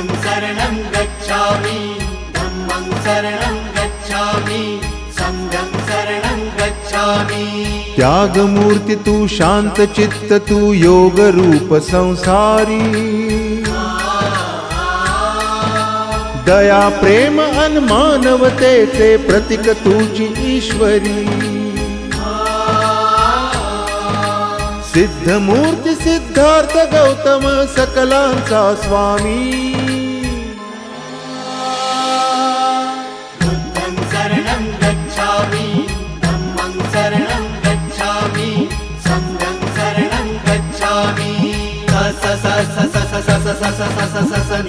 शरणं गच्छामि धम्मं शरणं गच्छामि संघं शरणं गच्छामि। त्यागमूर्ती तू शांत चित्त तू योग रूप संसारी दया प्रेम अन मानवतेचे प्रतीक तुझी ईश्वरी सिद्धमूर्ती सिद्धार्थ गौतम सकलांचा स्वामी बुद्धं शरणं गच्छामि धम्मं शरणं गच्छामि संघं शरणं गच्छामि। स स स स स स स स स स स स